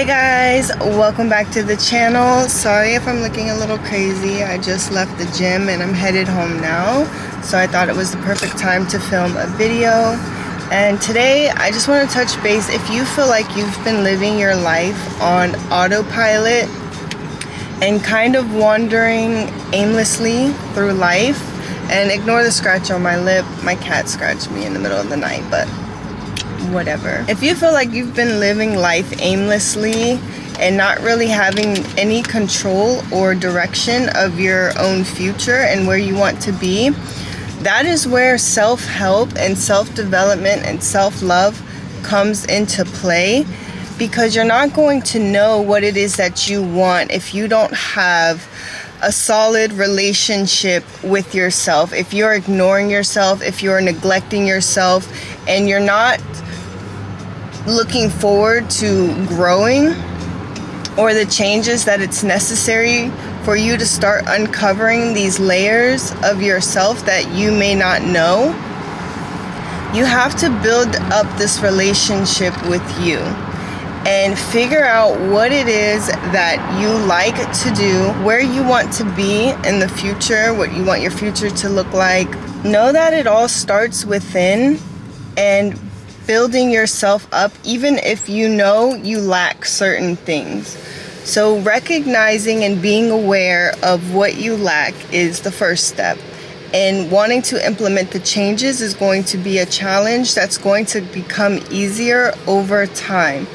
Hey guys, welcome back to the channel. Sorry if I'm looking a little crazy. I just left the gym and I'm headed home now, so I thought it was the perfect time to film a video. And today I just want to touch base. If you feel like you've been living your life on autopilot and kind of wandering aimlessly through life, and ignore the scratch on my lip, my cat scratched me in the middle of the night, but whatever. If you feel like you've been living life aimlessly and not really having any control or direction of your own future and where you want to be, that is where self-help and self-development and self-love comes into play, because you're not going to know what it is that you want if you don't have a solid relationship with yourself. If you're ignoring yourself, if you're neglecting yourself, and you're not looking forward to growing or the changes that it's necessary for you to start uncovering these layers of yourself that you may not know, you have to build up this relationship with you and figure out what it is that you like to do, where you want to be in the future, what you want your future to look like. Know that it all starts within, and building yourself up even if you know you lack certain things. So recognizing and being aware of what you lack is the first step. And wanting to implement the changes is going to be a challenge that's going to become easier over time.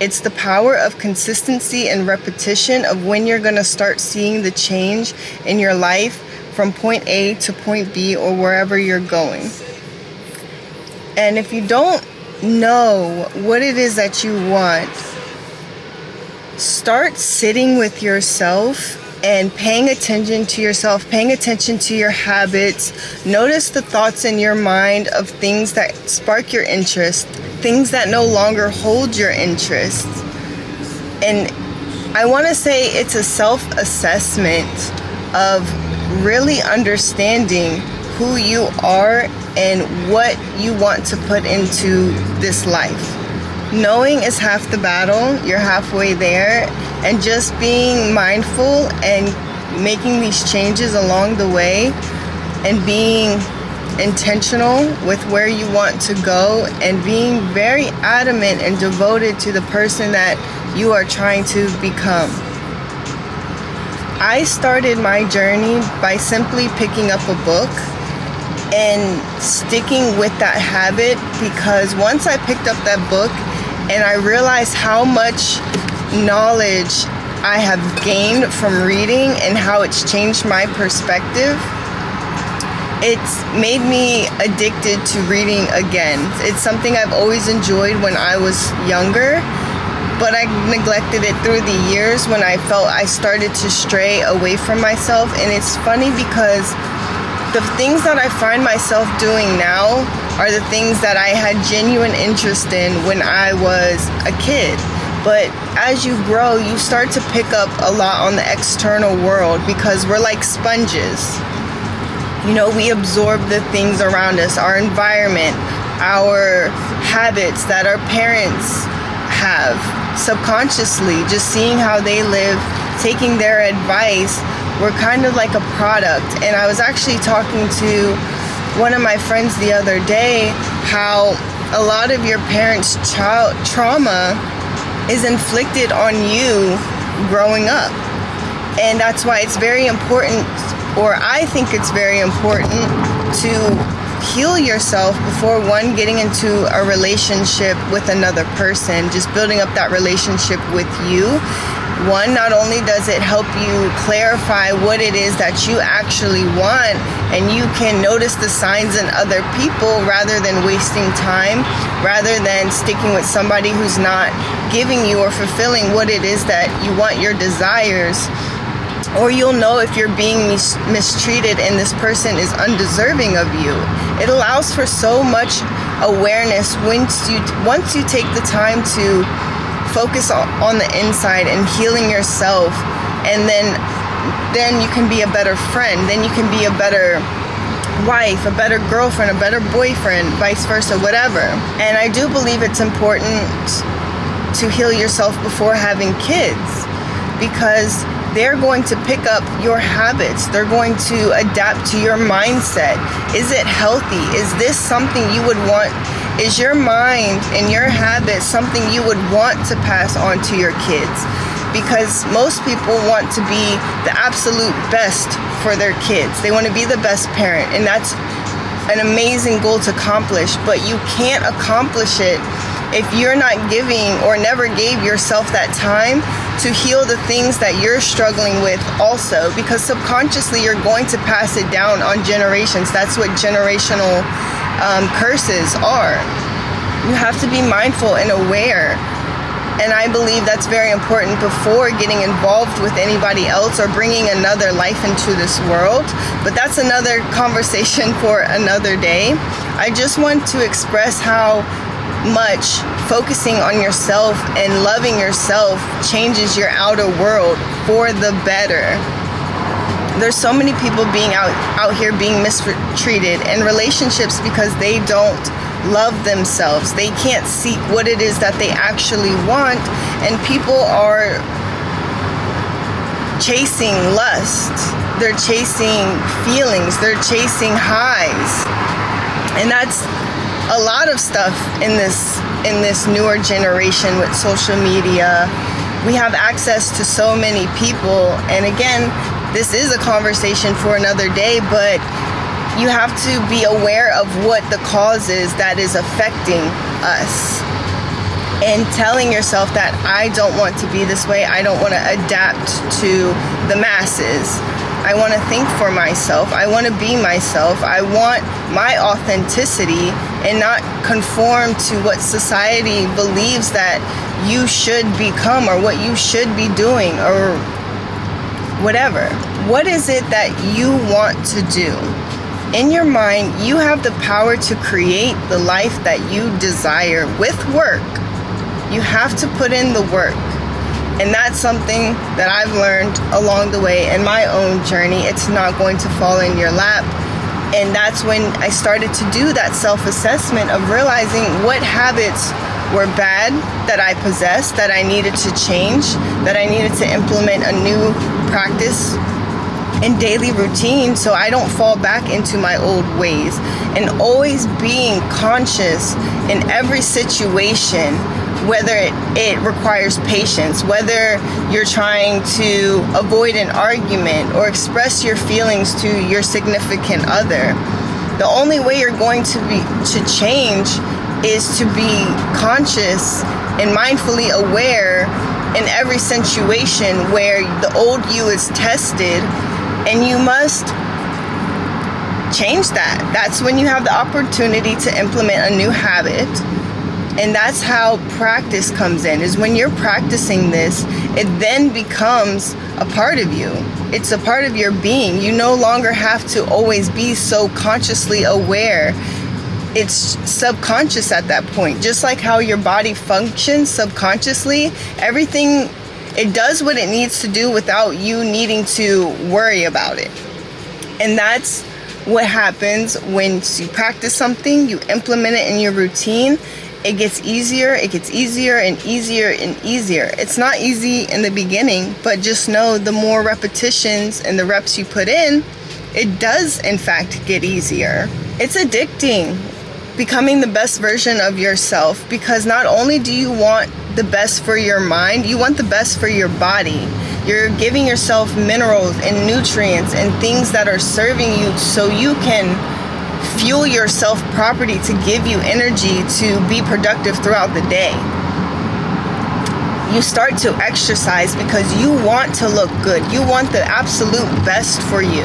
It's the power of consistency and repetition of when you're going to start seeing the change in your life from point A to point B or wherever you're going. And if you don't know what it is that you want, start sitting with yourself and paying attention to yourself, paying attention to your habits. Notice the thoughts in your mind of things that spark your interest, things that no longer hold your interest. And I want to say it's a self-assessment of really understanding who you are and what you want to put into this life. Knowing is half the battle. You're halfway there, and just being mindful and making these changes along the way and being intentional with where you want to go and being very adamant and devoted to the person that you are trying to become. I started my journey by simply picking up a book and sticking with that habit, because once I picked up that book and I realized how much knowledge I have gained from reading and how it's changed my perspective, it's made me addicted to reading again. It's something I've always enjoyed when I was younger, but I neglected it through the years when I felt I started to stray away from myself. And it's funny because the things that I find myself doing now are the things that I had genuine interest in when I was a kid. But as you grow, you start to pick up a lot on the external world, because we're like sponges. You know, we absorb the things around us, our environment, our habits that our parents have subconsciously, just seeing how they live, taking their advice. We're kind of like a product. And I was actually talking to one of my friends the other day how a lot of your parents' trauma is inflicted on you growing up. And that's why it's very important, or I think it's very important, to heal yourself before getting into a relationship with another person, just building up that relationship with you. One, not only does it help you clarify what it is that you actually want, and you can notice the signs in other people rather than wasting time, rather than sticking with somebody who's not giving you or fulfilling what it is that you want, your desires. Or you'll know if you're being mistreated and this person is undeserving of you. It allows for so much awareness once you take the time to focus on the inside and healing yourself, and then you can be a better friend, then you can be a better wife, a better girlfriend, a better boyfriend, vice versa, whatever. And I do believe it's important to heal yourself before having kids, because they're going to pick up your habits. They're going to adapt to your mindset. Is it healthy? Is this something you would want? Is your mind and your habits something you would want to pass on to your kids? Because most people want to be the absolute best for their kids. They want to be the best parent, and that's an amazing goal to accomplish, but you can't accomplish it if you're not giving or never gave yourself that time to heal the things that you're struggling with also, because subconsciously you're going to pass it down on generations. That's what generational curses are. You have to be mindful and aware. And I believe that's very important before getting involved with anybody else or bringing another life into this world. But that's another conversation for another day. I just want to express how much focusing on yourself and loving yourself changes your outer world for the better. There's so many people being out here being mistreated in relationships because they don't love themselves. They can't seek what it is that they actually want, and people are chasing lust. They're chasing feelings. They're chasing highs. And that's a lot of stuff in this newer generation with social media. We have access to so many people, and again, this is a conversation for another day, but you have to be aware of what the cause is that is affecting us, and telling yourself that I don't want to be this way. I don't want to adapt to the masses. I want to think for myself. I want to be myself. I want my authenticity and not conform to what society believes that you should become or what you should be doing or whatever. What is it that you want to do? In your mind, you have the power to create the life that you desire with work. You have to put in the work. And that's something that I've learned along the way in my own journey. It's not going to fall in your lap. And that's when I started to do that self-assessment of realizing what habits were bad that I possessed, that I needed to change, that I needed to implement a new practice and daily routine so I don't fall back into my old ways. And always being conscious in every situation, whether it requires patience, whether you're trying to avoid an argument or express your feelings to your significant other. The only way you're going to change is to be conscious and mindfully aware in every situation where the old you is tested, and you must change that. That's when you have the opportunity to implement a new habit. And that's how practice comes in, is when you're practicing this, it then becomes a part of you. It's a part of your being. You no longer have to always be so consciously aware. It's subconscious at that point. Just like how your body functions subconsciously, everything, it does what it needs to do without you needing to worry about it. And that's what happens when you practice something, you implement it in your routine. It gets easier and easier and easier. It's not easy in the beginning, but just know the more repetitions and the reps you put in, it does in fact get easier. It's addicting, becoming the best version of yourself, because not only do you want the best for your mind, you want the best for your body. You're giving yourself minerals and nutrients and things that are serving you so you can fuel yourself properly to give you energy to be productive throughout the day. You start to exercise because you want to look good. You want the absolute best for you.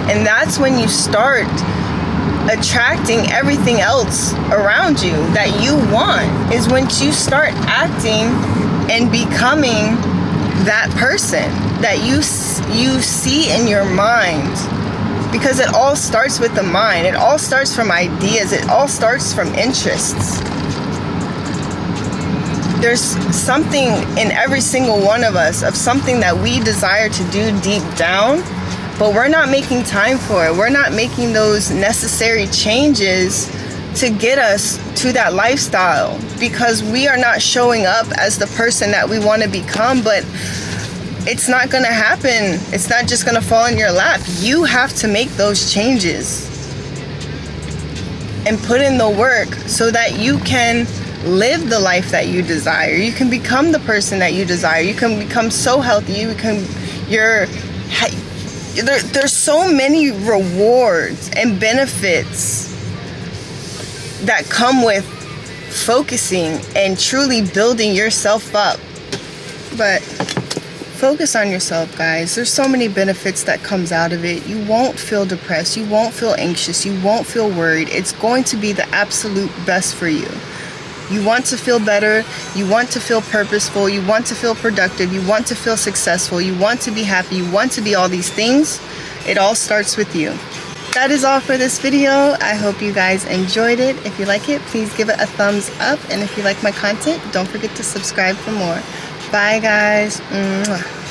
And that's when you start attracting everything else around you that you want, is when you start acting and becoming that person that you see in your mind. Because it all starts with the mind. It all starts from ideas. It all starts from interests. There's something in every single one of us of something that we desire to do deep down, but we're not making time for it. We're not making those necessary changes to get us to that lifestyle, because we are not showing up as the person that we want to become. But it's not going to happen. It's not just going to fall in your lap. You have to make those changes and put in the work so that you can live the life that you desire. You can become the person that you desire. You can become so healthy. There's so many rewards and benefits that come with focusing and truly building yourself up. But focus on yourself, guys. There's so many benefits that comes out of it. You won't feel depressed. You won't feel anxious. You won't feel worried. It's going to be the absolute best for you. You want to feel better. You want to feel purposeful. You want to feel productive. You want to feel successful. You want to be happy. You want to be all these things. It all starts with you. That is all for this video. I hope you guys enjoyed it. If you like it, please give it a thumbs up. And if you like my content, don't forget to subscribe for more. Bye, guys. Mwah.